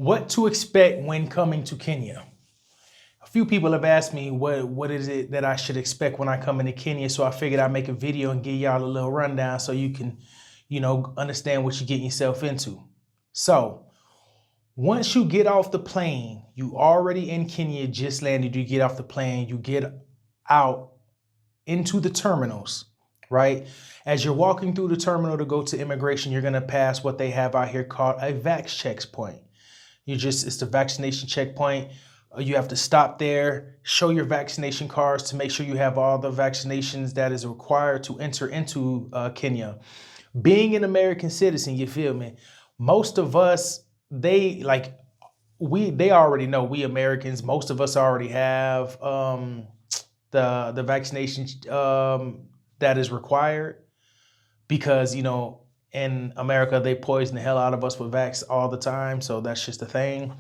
What to expect when coming to Kenya? A few people have asked me what is it that I should expect when I come into Kenya, so I figured I'd make a video and give y'all a little rundown so you can, understand what you're getting yourself into. So, once you get off the plane, you already in Kenya, just landed, you get off the plane, you get out into the terminals, right? As you're walking through the terminal to go to immigration, you're gonna pass what they have out here called a vax checkpoint. It's the vaccination checkpoint. You have to stop there, show your vaccination cards to make sure you have all the vaccinations that is required to enter into Kenya. Being an American citizen, you feel me? Most of us, they already know we Americans. Most of us already have the vaccination that is required because in America, they poison the hell out of us with vax all the time. So that's just a thing.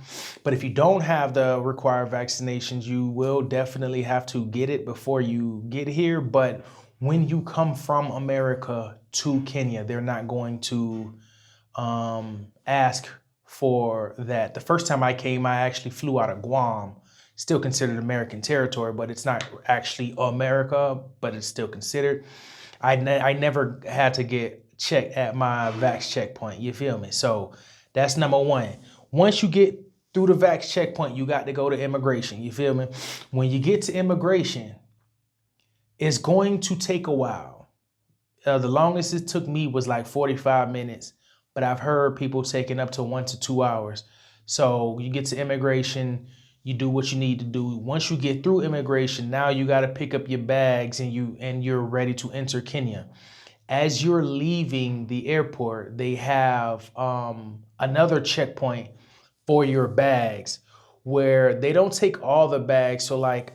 But if you don't have the required vaccinations, you will definitely have to get it before you get here. But when you come from America to Kenya, they're not going to ask for that. The first time I came, I actually flew out of Guam, still considered American territory, but it's not actually America, but it's still considered. I never had to get checked at my vax checkpoint, you feel me? So that's number one. Once you get through the vax checkpoint, you got to go to immigration, you feel me? When you get to immigration, it's going to take a while. The longest it took me was like 45 minutes, but I've heard people taking up to 1 to 2 hours. So you get to immigration, you do what you need to do. Once you get through immigration, now you got to pick up your bags and you're ready to enter Kenya. As you're leaving the airport, they have another checkpoint for your bags where they don't take all the bags. So I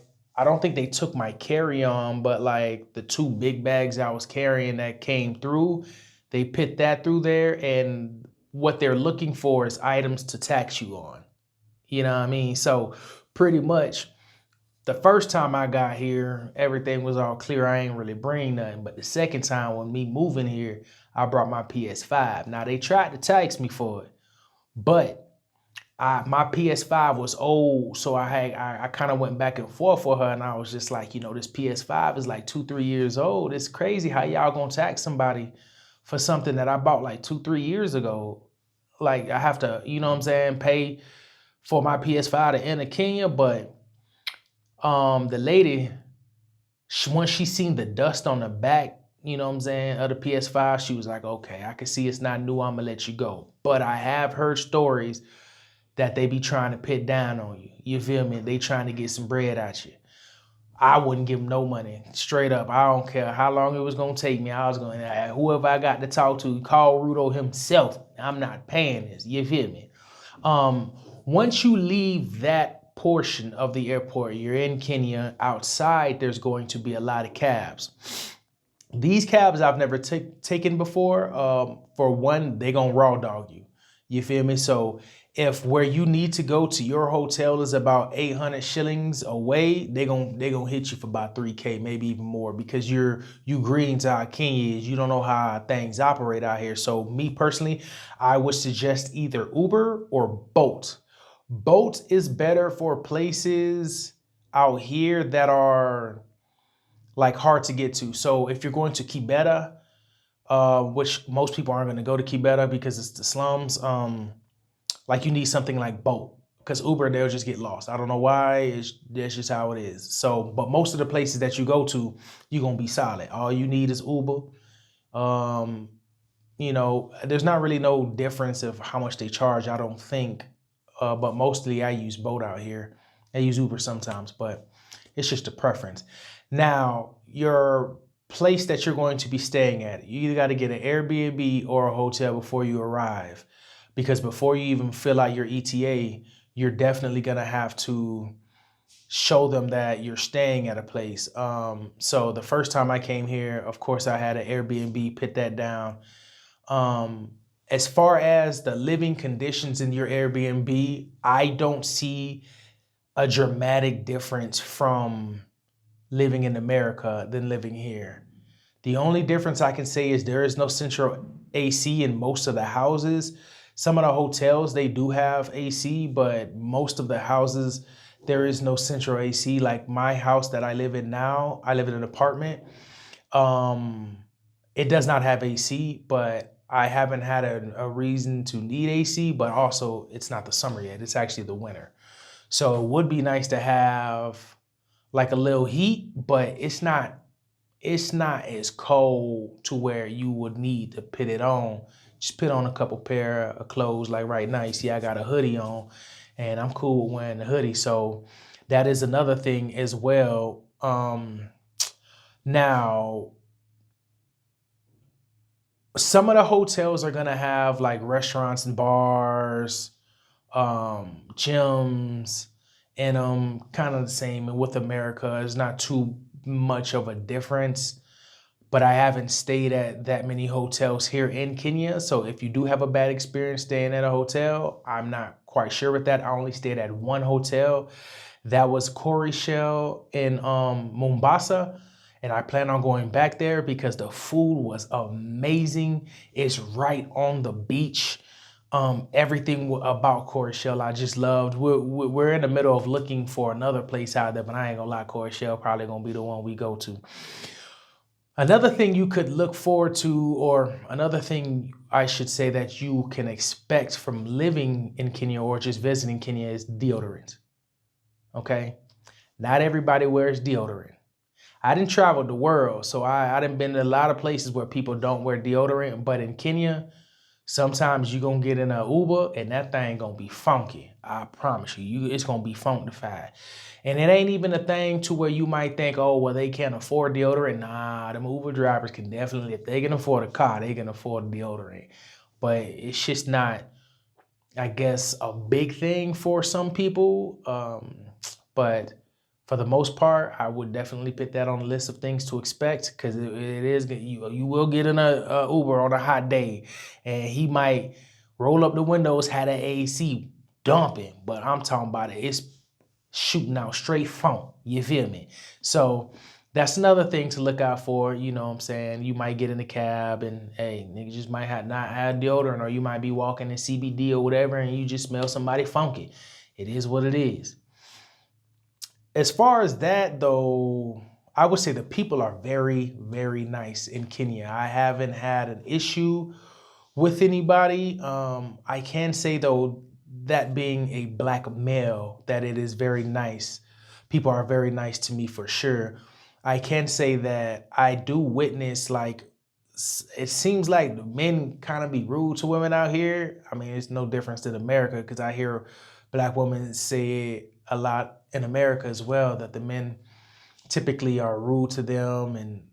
don't think they took my carry-on, but the 2 big bags I was carrying that came through, they put that through there. And what they're looking for is items to tax you on. You know what I mean? So pretty much the first time I got here, everything was all clear. I ain't really bring nothing. But the second time when me moving here, I brought my PS5. Now they tried to tax me for it, but my PS5 was old. So I kind of went back and forth for her. And I was just like, this PS5 is like 2-3 years old. It's crazy how y'all gonna tax somebody for something that I bought like 2-3 years ago. Like I have to, pay for my PS5 to enter Kenya. But the lady, once she seen the dust on the back, of the PS5, she was like, okay, I can see it's not new, I'm gonna let you go. But I have heard stories that they be trying to pit down on you. You feel me? They trying to get some bread out you. I wouldn't give them no money, straight up. I don't care how long it was gonna take me. I was going to, whoever I got to talk to, call Rudo himself. I'm not paying this, you feel me? Once you leave that portion of the airport, you're in Kenya. Outside, there's going to be a lot of cabs. These cabs I've never taken before. For one, they gonna raw dog you. You feel me? So if where you need to go to your hotel is about 800 shillings away, they gonna hit you for about 3K, maybe even more, because you green to how Kenya is. You don't know how things operate out here. So me personally, I would suggest either Uber or Bolt. Bolt is better for places out here that are hard to get to. So if you're going to Kibera, which most people aren't going to go to Kibera because it's the slums, you need something like Bolt, because Uber, they'll just get lost. I don't know why, that's just how it is. So, but most of the places that you go to, you're going to be solid. All you need is Uber. There's not really no difference of how much they charge, I don't think. But mostly I use Bolt out here. I use Uber sometimes, but it's just a preference. Now, your place that you're going to be staying at, you either got to get an Airbnb or a hotel before you arrive. Because before you even fill out your ETA, you're definitely going to have to show them that you're staying at a place. So the first time I came here, of course, I had an Airbnb, put that down. As far as the living conditions in your Airbnb, I don't see a dramatic difference from living in America than living here. The only difference I can say is there is no central AC in most of the houses. Some of the hotels, they do have AC, but most of the houses, there is no central AC. Like my house that I live in now, I live in an apartment. Um, it does not have AC, but I haven't had a reason to need AC, but also it's not the summer yet. It's actually the winter. So it would be nice to have like a little heat, but it's not as cold to where you would need to put it on. Just put on a couple pair of clothes. Like right now, you see I got a hoodie on and I'm cool with wearing the hoodie. So that is another thing as well. Now, some of the hotels are gonna have like restaurants and bars, gyms, and kind of the same. And with America, it's not too much of a difference. But I haven't stayed at that many hotels here in Kenya. So if you do have a bad experience staying at a hotel, I'm not quite sure with that. I only stayed at one hotel. That was Corey Shell in Mombasa. And I plan on going back there because the food was amazing. It's right on the beach. Everything about Corey Shell I just loved. We're in the middle of looking for another place out there, but I ain't gonna lie, Corey Shell probably gonna be the one we go to. Another thing you could look forward to, or another thing I should say that you can expect from living in Kenya or just visiting Kenya is deodorant. Okay? Not everybody wears deodorant. I didn't travel the world, so I didn't been to a lot of places where people don't wear deodorant, but in Kenya, sometimes you're gonna get in an Uber and that thing gonna be funky. I promise you, it's gonna be funkified. And it ain't even a thing to where you might think, oh, well, they can't afford deodorant. Nah, them Uber drivers can definitely, if they can afford a car, they can afford deodorant. But it's just not, I guess, a big thing for some people. But for the most part, I would definitely put that on the list of things to expect because it is, you will get in a Uber on a hot day and he might roll up the windows, had an AC dumping, but I'm talking about it's shooting out straight funk. You feel me? So that's another thing to look out for. You know what I'm saying? You might get in the cab and, hey, nigga just might not have deodorant, or you might be walking in CBD or whatever and you just smell somebody funky. It is what it is. As far as that, though, I would say the people are very, very nice in Kenya. I haven't had an issue with anybody. I can say, though, that being a black male, that it is very nice. People are very nice to me for sure. I can say that I do witness, like, it seems like the men kind of be rude to women out here. I mean, it's no difference in America because I hear black women say it a lot in America as well, that the men typically are rude to them. And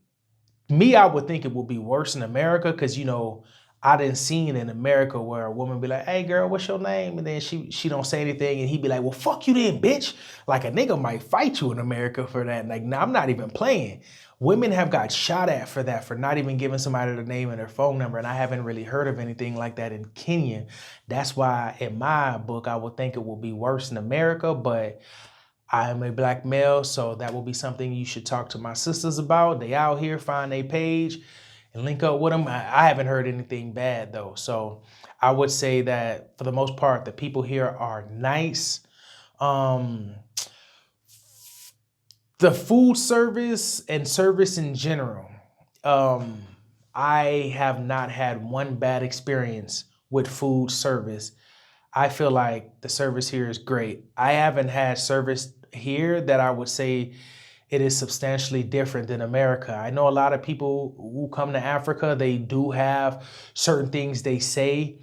me, I would think it would be worse in America because, you know, I didn't see it in America where a woman be like, hey girl, what's your name? And then she don't say anything and he be like, well, fuck you then, bitch. Like a nigga might fight you in America for that. Like, nah, I'm not even playing. Women have got shot at for that, for not even giving somebody their name and their phone number. And I haven't really heard of anything like that in Kenya. That's why in my book, I would think it will be worse in America, but I am a black male, so that will be something you should talk to my sisters about. They out here, find a page and link up with them. I haven't heard anything bad though. So I would say that for the most part, the people here are nice. The food service and service in general, I have not had one bad experience with food service. I feel like the service here is great. I haven't had service here that I would say it is substantially different than America. I know a lot of people who come to Africa, they do have certain things they say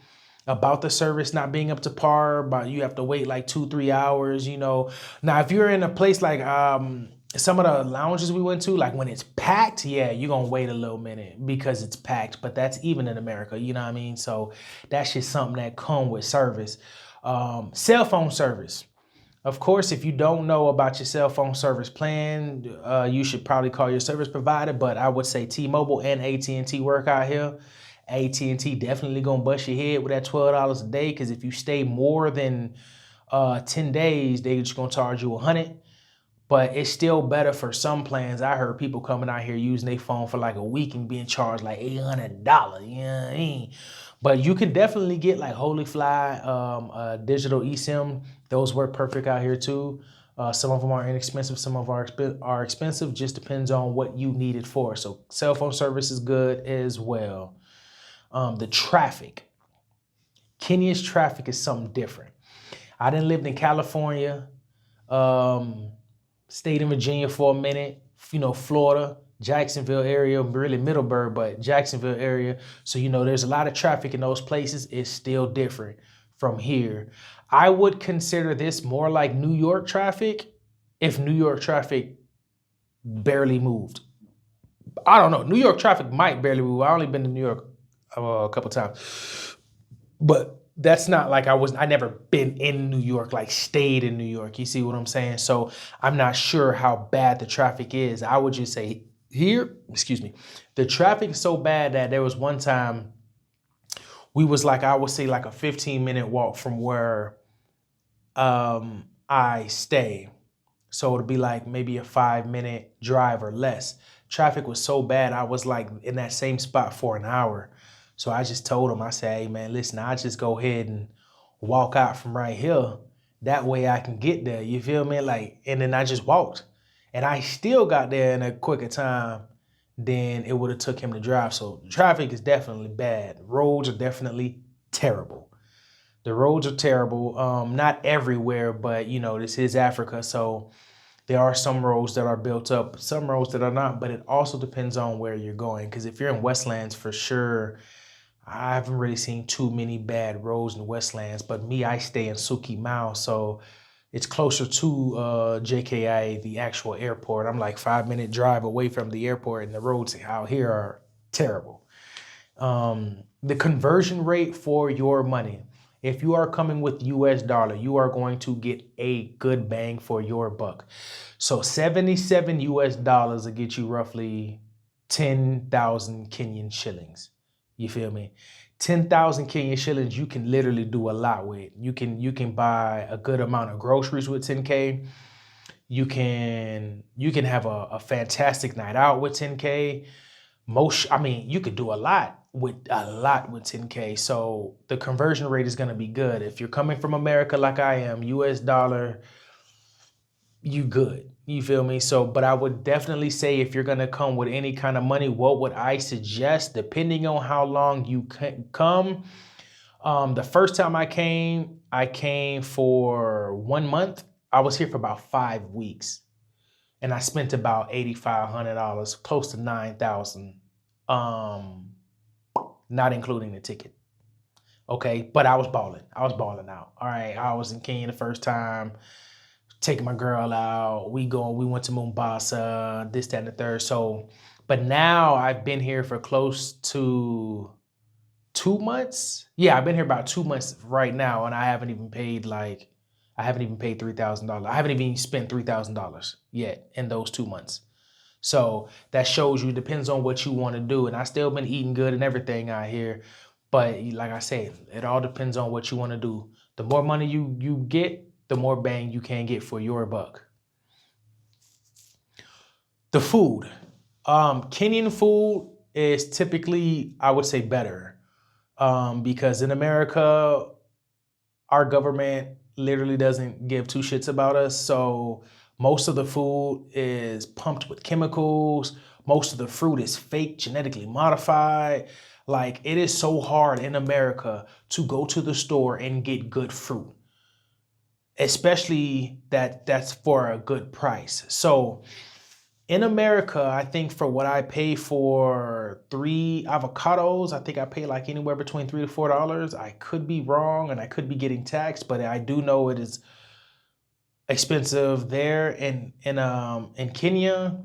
about the service not being up to par, but you have to wait like 2-3 hours, you know. Now, if you're in a place like some of the lounges we went to, like when it's packed, yeah, you're gonna wait a little minute because it's packed, but that's even in America, you know what I mean? So that's just something that come with service. Cell phone service. Of course, if you don't know about your cell phone service plan, you should probably call your service provider, but I would say T-Mobile and AT&T work out here. AT&T definitely gonna bust your head with that $12 a day, because if you stay more than 10 days, they just gonna charge you $100. But it's still better for some plans. I heard people coming out here using their phone for like a week and being charged like $800. You know what I mean? But you can definitely get like Holyfly, digital eSIM. Those work perfect out here too. Some of them are inexpensive, some of them are expensive. Just depends on what you need it for. So cell phone service is good as well. The traffic. Kenya's traffic is something different. I done lived in California, stayed in Virginia for a minute, Florida, Jacksonville area, really Middleburg, but Jacksonville area. So, there's a lot of traffic in those places. It's still different from here. I would consider this more like New York traffic if New York traffic barely moved. I don't know. New York traffic might barely move. I only been to New York a couple times, but that's not like I never been in New York, like stayed in New York. You see what I'm saying? So I'm not sure how bad the traffic is. I would just say here, the traffic is so bad that there was one time we was like, I would say like a 15-minute walk from where I stay. So it'd be like maybe a 5-minute drive or less. Traffic was so bad, I was like in that same spot for an hour. So I just told him, I said, hey man, listen, I just go ahead and walk out from right here. That way I can get there. You feel me? And then I just walked. And I still got there in a quicker time than it would have took him to drive. So traffic is definitely bad. Roads are definitely terrible. The roads are terrible. Not everywhere, but this is Africa. So there are some roads that are built up, some roads that are not, but it also depends on where you're going. Because if you're in Westlands, for sure, I haven't really seen too many bad roads in Westlands. But me, I stay in Suki Mao, so it's closer to JKI, the actual airport. I'm like 5-minute drive away from the airport, and the roads out here are terrible. The conversion rate for your money. If you are coming with US dollar, you are going to get a good bang for your buck. So 77 US dollars will get you roughly 10,000 Kenyan shillings. You feel me? 10,000 Kenyan shillings, you can literally do a lot with. You can buy a good amount of groceries with 10K. You can have a fantastic night out with 10K. You could do a lot with 10K. So the conversion rate is going to be good. If you're coming from America like I am, US dollar, you good. You feel me? So, but I would definitely say if you're going to come with any kind of money, what would I suggest? Depending on how long you come. The first time I came for 1 month. I was here for about 5 weeks. And I spent about $8,500, close to $9,000, not including the ticket. Okay, but I was balling. I was balling out. All right, I was in Kenya the first time, taking my girl out. We went to Mombasa, this, that, and the third. So, but now I've been here for close to 2 months. Yeah, I've been here about 2 months right now, and I haven't even paid $3,000. I haven't even spent $3,000 yet in those 2 months. So that shows you, depends on what you want to do. And I still been eating good and everything out here. But like I said, it all depends on what you want to do. The more money you get, the more bang you can get for your buck. The food. Kenyan food is typically, I would say, better. Because in America, our government literally doesn't give two shits about us. So most of the food is pumped with chemicals. Most of the fruit is fake, genetically modified. Like, it is so hard in America to go to the store and get good fruit, especially that's for a good price. So in America, I think for what I pay for 3 avocados, I think I pay like anywhere between $3 to $4. I could be wrong and I could be getting taxed, but I do know it is expensive there. In Kenya,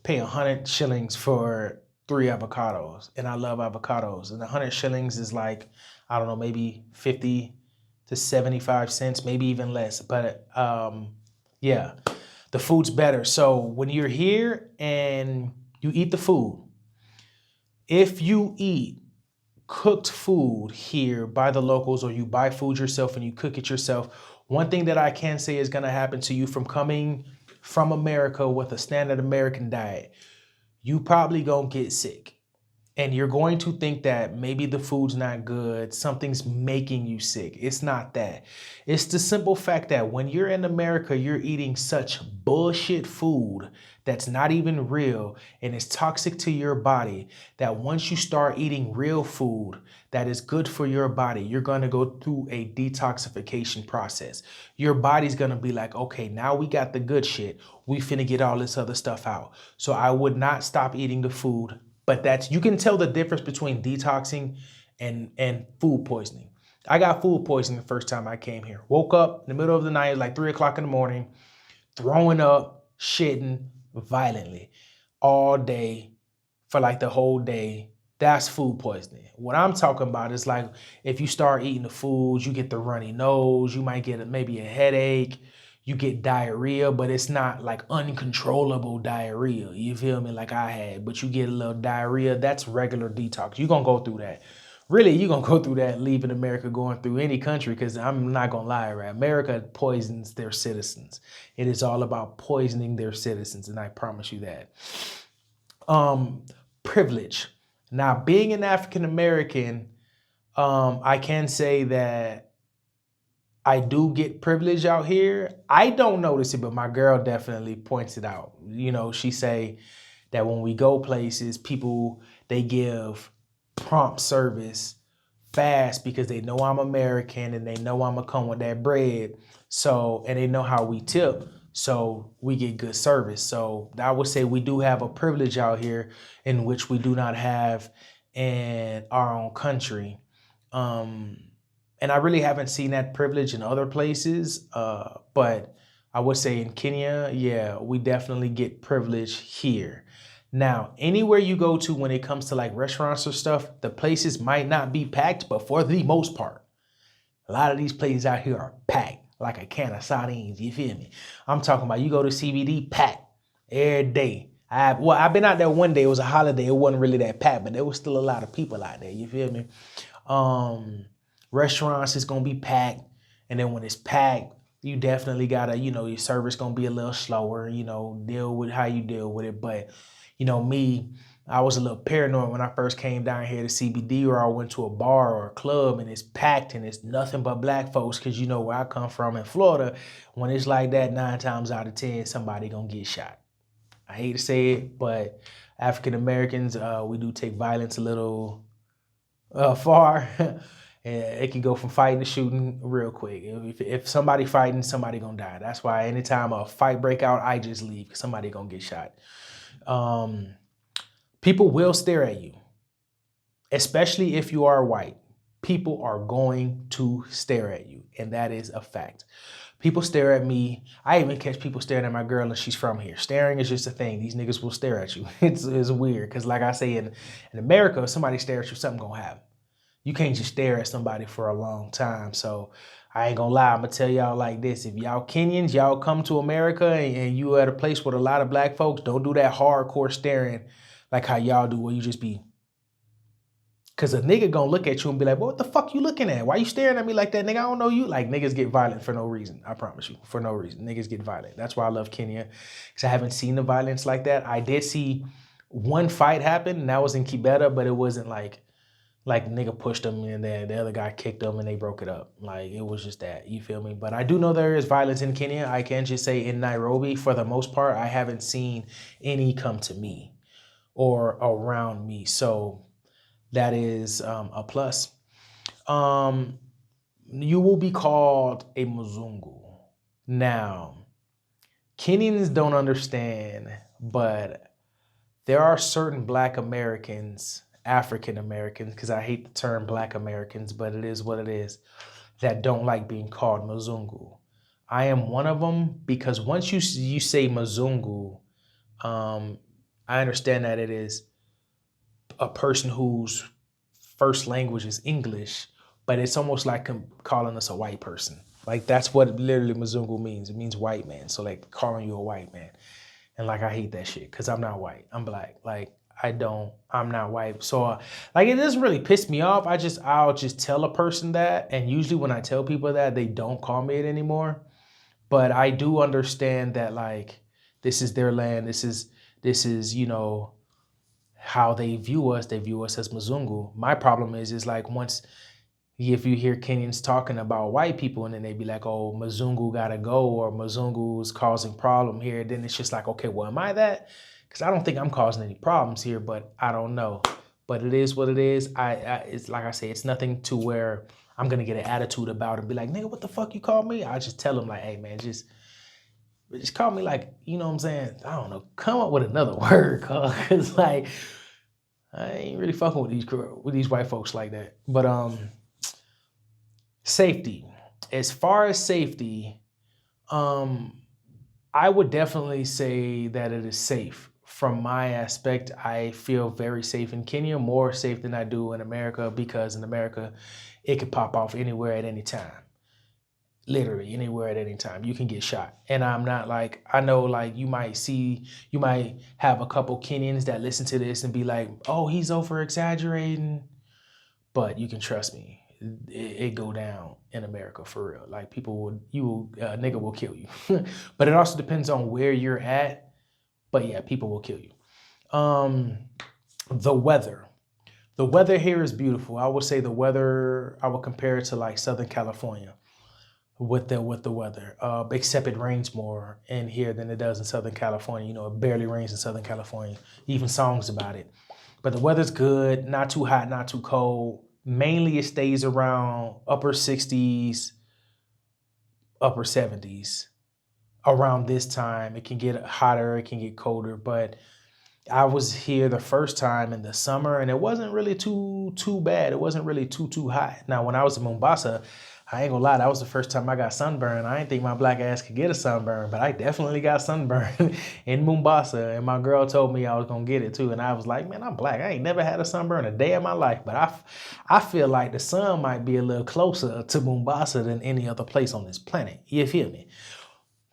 pay 100 shillings for 3 avocados, and I love avocados. And 100 shillings is like, I don't know, maybe 50 to 75 cents, maybe even less. But yeah, the food's better. So when you're here and you eat the food, if you eat cooked food here by the locals, or you buy food yourself and you cook it yourself, one thing that I can say is going to happen to you from coming from America with a standard American diet, you probably gonna get sick. And you're going to think that maybe the food's not good, something's making you sick. It's not that. It's the simple fact that when you're in America, you're eating such bullshit food that's not even real and is toxic to your body that once you start eating real food that is good for your body, you're going to go through a detoxification process. Your body's going to be like, okay, now we got the good shit. We finna get all this other stuff out. So I would not stop eating the food. But that's, you can tell the difference between detoxing and food poisoning. I got food poisoning the first time I came here. Woke up in the middle of the night, like 3 o'clock in the morning, throwing up, shitting violently all day for like the whole day. That's food poisoning. What I'm talking about is like if you start eating the foods, you get the runny nose, you might get maybe a headache, you get diarrhea, but it's not like uncontrollable diarrhea. You feel me? Like I had, but you get a little diarrhea. That's regular detox. You're going to go through that. Really, you're going to go through that leaving America, going through any country, because I'm not going to lie, right? America poisons their citizens. It is all about poisoning their citizens, and I promise you that. Privilege. Now, being an African American, I can say that I do get privilege out here. I don't notice it, but my girl definitely points it out. You know, she say that when we go places, people, they give prompt service fast because they know I'm American and they know I'm gonna come with that bread. So, and they know how we tip. So we get good service. So I would say we do have a privilege out here in which we do not have in our own country. And I really haven't seen that privilege in other places. But I would say in Kenya, yeah, we definitely get privilege here. Now, anywhere you go to when it comes to like restaurants or stuff, the places might not be packed, but for the most part, a lot of these places out here are packed like a can of sardines. You feel me? I'm talking about you go to CBD, packed every day. I've been out there one day. It was a holiday. It wasn't really that packed, but there was still a lot of people out there. You feel me? Restaurants is gonna be packed, and then when it's packed, you definitely gotta, your service gonna be a little slower. Deal with how you deal with it. But me, I was a little paranoid when I first came down here to CBD, or I went to a bar or a club and it's packed and it's nothing but black folks. Cause you know where I come from in Florida, when it's like that, 9 times out of 10, somebody gonna get shot. I hate to say it, but African Americans, we do take violence a little far. It can go from fighting to shooting real quick. If somebody fighting, somebody gonna die. That's why anytime a fight break out, I just leave because somebody gonna get shot. People will stare at you, especially if you are white. People are going to stare at you, and that is a fact. People stare at me. I even catch people staring at my girl and she's from here. Staring is just a thing. These niggas will stare at you. It's weird because like I say, in America, if somebody stares at you, something gonna happen. You can't just stare at somebody for a long time. So I ain't gonna lie, I'm gonna tell y'all like this. If y'all Kenyans, y'all come to America and you at a place with a lot of black folks, don't do that hardcore staring like how y'all do where you just be. Cause a nigga gonna look at you and be like, what the fuck you looking at? Why you staring at me like that, nigga? I don't know you. Like niggas get violent for no reason. I promise you, for no reason. Niggas get violent. That's why I love Kenya. Cause I haven't seen the violence like that. I did see one fight happen, and that was in Kibera, but it wasn't like nigga pushed him and then the other guy kicked him and they broke it up. Like it was just that, you feel me? But I do know there is violence in Kenya. I can just say in Nairobi, for the most part, I haven't seen any come to me or around me. So that is a plus. You will be called a Mzungu. Now, Kenyans don't understand, but there are certain Black Americans, African Americans, because I hate the term Black Americans, but it is what it is, that don't like being called Mzungu. I am one of them because once you say Mzungu, I understand that it is a person whose first language is English, but it's almost like calling us a white person. Like that's what literally Mzungu means. It means white man. So like calling you a white man. And like, I hate that shit because I'm not white. I'm Black. Like I'm not white. So like, it doesn't really piss me off. I'll just tell a person that. And usually when I tell people that, they don't call me it anymore. But I do understand that like, this is their land. This is, how they view us as Mzungu. My problem is like once if you hear Kenyans talking about white people and then they be like, oh, Mzungu gotta go or Mzungu's causing problem here, then it's just like, okay, well, am I that? Because I don't think I'm causing any problems here, but I don't know. But it is what it is. It's like I say, it's nothing to where I'm gonna get an attitude about it and be like, nigga, what the fuck you call me? I just tell them like, hey man, just call me like, you know what I'm saying? I don't know, come up with another word, cause like I ain't really fucking with these white folks like that. But safety. As far as safety, I would definitely say that it is safe. From my aspect, I feel very safe in Kenya, more safe than I do in America, because in America, it could pop off anywhere at any time. Literally anywhere at any time. You can get shot. And I'm not like, I know like you might have a couple Kenyans that listen to this and be like, oh, he's over exaggerating. But you can trust me, it go down in America for real. Like a nigga will kill you. But it also depends on where you're at. But yeah, people will kill you. The weather. The weather here is beautiful. I would say the weather, I would compare it to like Southern California with the weather. Except it rains more in here than it does in Southern California. You know, it barely rains in Southern California. Even songs about it. But the weather's good, not too hot, not too cold. Mainly it stays around upper 60s, upper 70s. Around this time, it can get hotter, it can get colder, but I was here the first time in the summer and it wasn't really too bad. It wasn't really too hot. Now, when I was in Mombasa, I ain't gonna lie, that was the first time I got sunburned. I didn't think my black ass could get a sunburn, but I definitely got sunburned in Mombasa. And my girl told me I was gonna get it too. And I was like, man, I'm black. I ain't never had a sunburn a day in my life. But I feel like the sun might be a little closer to Mombasa than any other place on this planet. You feel me?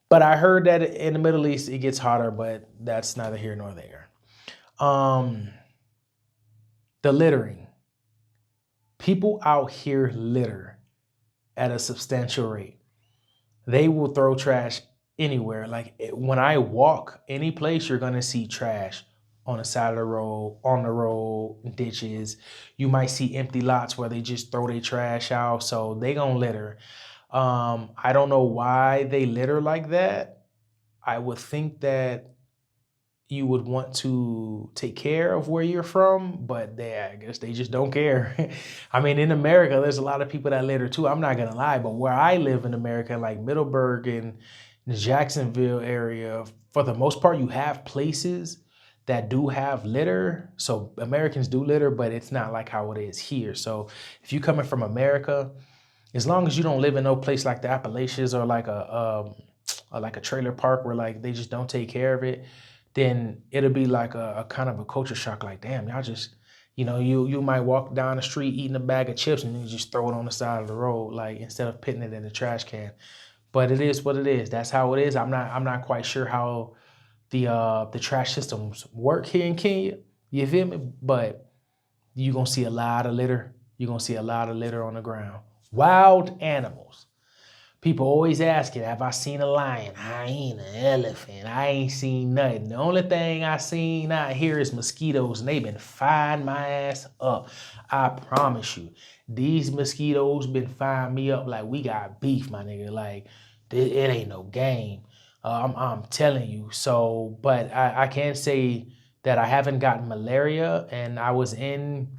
But I heard that in the Middle East, it gets hotter, but that's neither here nor there. The littering. People out here litter at a substantial rate. They will throw trash anywhere. Like when I walk any place, you're going to see trash on the side of the road, on the road, ditches. You might see empty lots where they just throw their trash out. So they going to litter. I don't know why they litter like that. I would think that you would want to take care of where you're from, but I guess they just don't care. I mean, in America, there's a lot of people that litter too. I'm not gonna lie, but where I live in America, like Middleburg and the Jacksonville area, for the most part, you have places that do have litter. So Americans do litter, but it's not like how it is here. So if you're coming from America, as long as you don't live in no place like the Appalachians or like a trailer park where like they just don't take care of it, then it'll be like a kind of a culture shock. Like, damn, y'all just, you know, you might walk down the street eating a bag of chips and you just throw it on the side of the road, like instead of putting it in the trash can. But it is what it is. That's how it is. I'm not quite sure how the trash systems work here in Kenya. You feel me? But you're gonna see a lot of litter. You're gonna see a lot of litter on the ground. Wild animals. People always asking, have I seen a lion, hyena, elephant? I ain't seen nothing. The only thing I seen out here is mosquitoes, and they been firing my ass up. I promise you. These mosquitoes been firing me up like we got beef, my nigga. Like, it ain't no game. I'm telling you. So, but I can say that I haven't gotten malaria, and I was in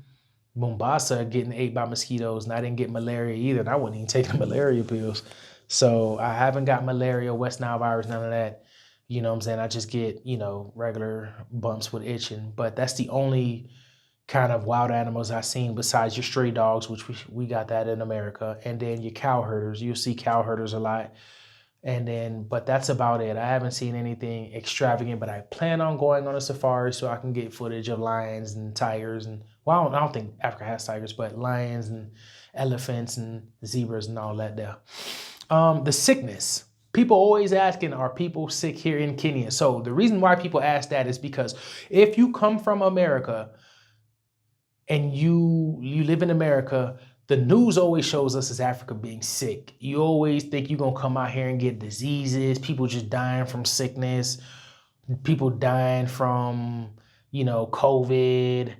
Mombasa getting ate by mosquitoes, and I didn't get malaria either, and I wasn't even taking malaria pills. So I haven't got malaria, West Nile virus, none of that. You know what I'm saying? I just get, you know, regular bumps with itching. But that's the only kind of wild animals I've seen besides your stray dogs, which we got that in America. And then your cow herders. You'll see cow herders a lot. And then, but that's about it. I haven't seen anything extravagant, but I plan on going on a safari so I can get footage of lions and tigers. And, well, I don't think Africa has tigers, but lions and elephants and zebras and all that there. The sickness. People always asking, are people sick here in Kenya? So the reason why people ask that is because if you come from America and you live in America, the news always shows us as Africa being sick. You always think you're going to come out here and get diseases, people just dying from sickness, people dying from, COVID,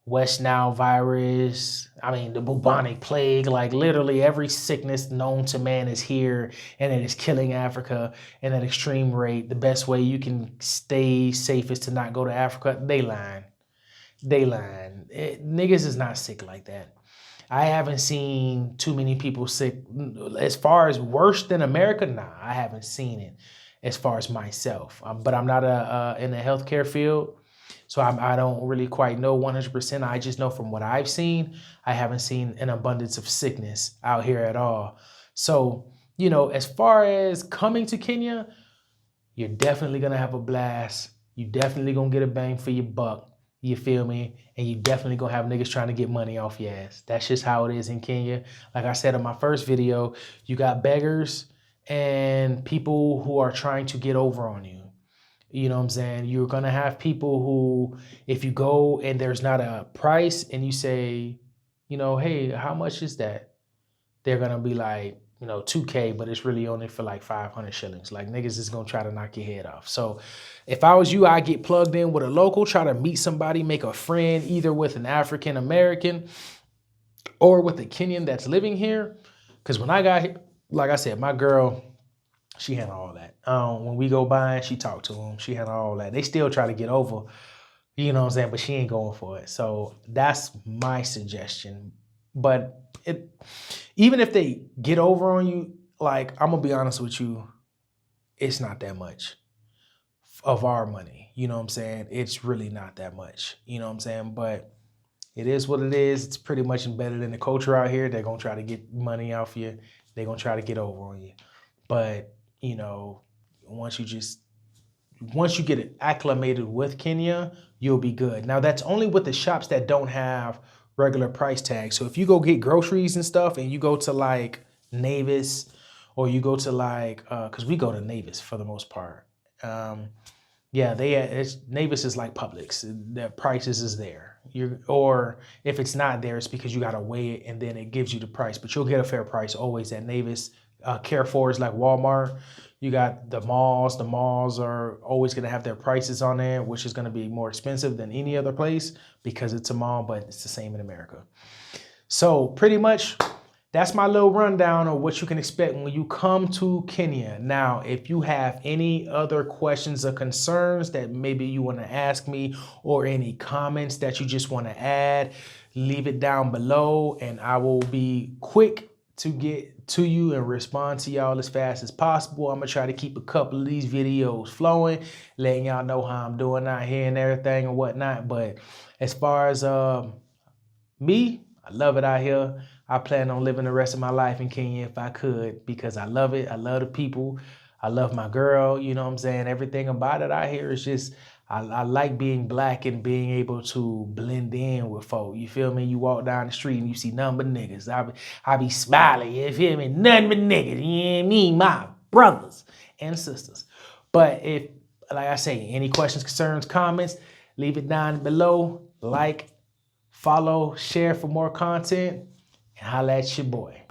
West Nile virus, the bubonic plague, like literally every sickness known to man is here, and it is killing Africa at an extreme rate. The best way you can stay safe is to not go to Africa. They lying. Niggas is not sick like that. I haven't seen too many people sick. As far as worse than America, nah, I haven't seen it as far as myself. But I'm not in the healthcare field. So I don't really quite know 100%. I just know from what I've seen, I haven't seen an abundance of sickness out here at all. So, as far as coming to Kenya, you're definitely going to have a blast. You definitely going to get a bang for your buck. You feel me? And you definitely going to have niggas trying to get money off your ass. That's just how it is in Kenya. Like I said in my first video, you got beggars and people who are trying to get over on you. You know what I'm saying? You're going to have people who, if you go and there's not a price and you say, hey, how much is that? They're going to be like, 2K, but it's really only for like 500 shillings. Like niggas is going to try to knock your head off. So if I was you, I'd get plugged in with a local, try to meet somebody, make a friend, either with an African American or with a Kenyan that's living here. Because when I got here, like I said, my girl, she handled all that. When we go by, she talked to them. She handled all that. They still try to get over, but she ain't going for it. So that's my suggestion. But even if they get over on you, like, I'm going to be honest with you, it's not that much of our money. You know what I'm saying? It's really not that much. You know what I'm saying? But it is what it is. It's pretty much embedded in the culture out here. They're going to try to get money off you. They're going to try to get over on you. But once you get acclimated with Kenya, you'll be good. Now, that's only with the shops that don't have regular price tags. So if you go get groceries and stuff and you go to like Navis or you go to like, because we go to Navis for the most part. Navis is like Publix. The prices is there. Or if it's not there, it's because you got to weigh it and then it gives you the price. But you'll get a fair price always at Navis. Carrefour is like Walmart. You got the malls. The malls are always going to have their prices on there, which is going to be more expensive than any other place because it's a mall, but it's the same in America. So pretty much that's my little rundown of what you can expect when you come to Kenya. Now, if you have any other questions or concerns that maybe you want to ask me or any comments that you just want to add, leave it down below and I will be quick to get to you and respond to y'all as fast as possible. I'm gonna try to keep a couple of these videos flowing, letting y'all know how I'm doing out here and everything and whatnot. But as far as me, I love it out here. I plan on living the rest of my life in Kenya if I could, because I love it. I love the people. I love my girl. You know what I'm saying? Everything about it out here is just, I like being black and being able to blend in with folk. You feel me? You walk down the street and you see nothing but niggas. I be smiling, you feel me? Nothing but niggas, you know what I mean? My brothers and sisters. But if, like I say, any questions, concerns, comments, leave it down below. Like, follow, share for more content, and holla at your boy.